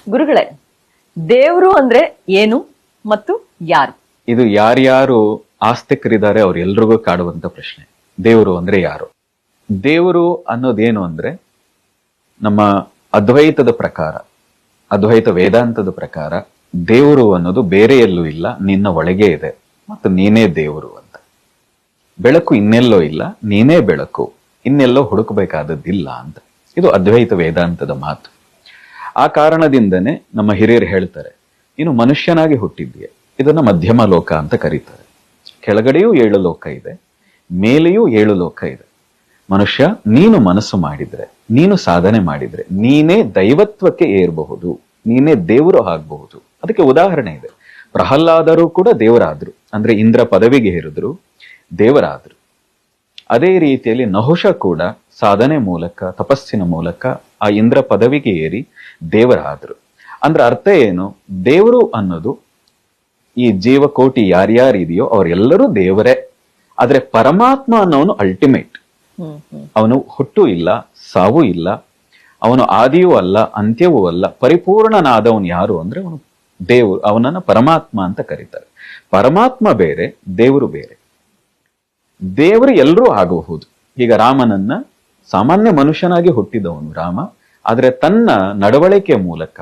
ಗುರುಗಳೇ, ದೇವರು ಅಂದ್ರೆ ಏನು ಮತ್ತು ಯಾರು? ಇದು ಯಾರ್ಯಾರು ಆಸ್ತಿಕರಿದ್ದಾರೆ ಅವ್ರೆಲ್ರಿಗೂ ಕಾಡುವಂತ ಪ್ರಶ್ನೆ. ದೇವರು ಅಂದ್ರೆ ಯಾರು? ದೇವರು ಅನ್ನೋದೇನು ಅಂದ್ರೆ, ನಮ್ಮ ಅದ್ವೈತದ ಪ್ರಕಾರ, ಅದ್ವೈತ ವೇದಾಂತದ ಪ್ರಕಾರ ದೇವರು ಅನ್ನೋದು ಬೇರೆ ಎಲ್ಲೂ ಇಲ್ಲ, ನಿನ್ನ ಒಳಗೆ ಇದೆ ಮತ್ತು ನೀನೇ ದೇವರು ಅಂತ. ಬೆಳಕು ಇನ್ನೆಲ್ಲೋ ಇಲ್ಲ, ನೀನೇ ಬೆಳಕು, ಇನ್ನೆಲ್ಲೋ ಹುಡುಕಬೇಕಾದದ್ದಿಲ್ಲ ಅಂತ. ಇದು ಅದ್ವೈತ ವೇದಾಂತದ ಮಾತು. ಆ ಕಾರಣದಿಂದನೇ ನಮ್ಮ ಹಿರಿಯರು ಹೇಳ್ತಾರೆ, ನೀನು ಮನುಷ್ಯನಾಗಿ ಹುಟ್ಟಿದ್ದೀಯ, ಇದನ್ನ ಮಧ್ಯಮ ಲೋಕ ಅಂತ ಕರೀತಾರೆ. ಕೆಳಗಡೆಯೂ 7 ಲೋಕ ಇದೆ, ಮೇಲೆಯೂ 7 ಲೋಕ ಇದೆ. ಮನುಷ್ಯ, ನೀನು ಮನಸ್ಸು ಮಾಡಿದ್ರೆ, ನೀನು ಸಾಧನೆ ಮಾಡಿದ್ರೆ ನೀನೇ ದೈವತ್ವಕ್ಕೆ ಏರಬಹುದು, ನೀನೇ ದೇವರು ಆಗಬಹುದು. ಅದಕ್ಕೆ ಉದಾಹರಣೆ ಇದೆ. ಪ್ರಹ್ಲಾದರು ಕೂಡ ದೇವರಾದ್ರು, ಅಂದ್ರೆ ಇಂದ್ರ ಪದವಿಗೆ ಏರಿದ್ರು, ದೇವರಾದ್ರು. ಅದೇ ರೀತಿಯಲ್ಲಿ ನಹುಷ ಕೂಡ ಸಾಧನೆ ಮೂಲಕ, ತಪಸ್ಸಿನ ಮೂಲಕ ಆ ಇಂದ್ರ ಪದವಿಗೆ ಏರಿ ದೇವರಾದ್ರು. ಅಂದ್ರೆ ಅರ್ಥ ಏನು? ದೇವರು ಅನ್ನೋದು ಈ ಜೀವಕೋಟಿ ಯಾರ್ಯಾರಿದೆಯೋ ಅವರೆಲ್ಲರೂ ದೇವರೇ. ಆದ್ರೆ ಪರಮಾತ್ಮ ಅನ್ನೋನು ಅಲ್ಟಿಮೇಟ್. ಅವನು ಹುಟ್ಟು ಇಲ್ಲ, ಸಾವು ಇಲ್ಲ, ಅವನು ಆದಿಯೂ ಅಲ್ಲ, ಅಂತ್ಯವೂ ಅಲ್ಲ, ಪರಿಪೂರ್ಣನಾದವನು ಯಾರು ಅಂದ್ರೆ ಅವನು ದೇವರು. ಅವನನ್ನ ಪರಮಾತ್ಮ ಅಂತ ಕರೀತಾರೆ. ಪರಮಾತ್ಮ ಬೇರೆ, ದೇವರು ಬೇರೆ. ದೇವರು ಎಲ್ಲರೂ ಆಗಬಹುದು. ಈಗ ರಾಮನನ್ನ ಸಾಮಾನ್ಯ ಮನುಷ್ಯನಾಗಿ ಹುಟ್ಟಿದವನು ರಾಮ, ಆದ್ರೆ ತನ್ನ ನಡವಳಿಕೆ ಮೂಲಕ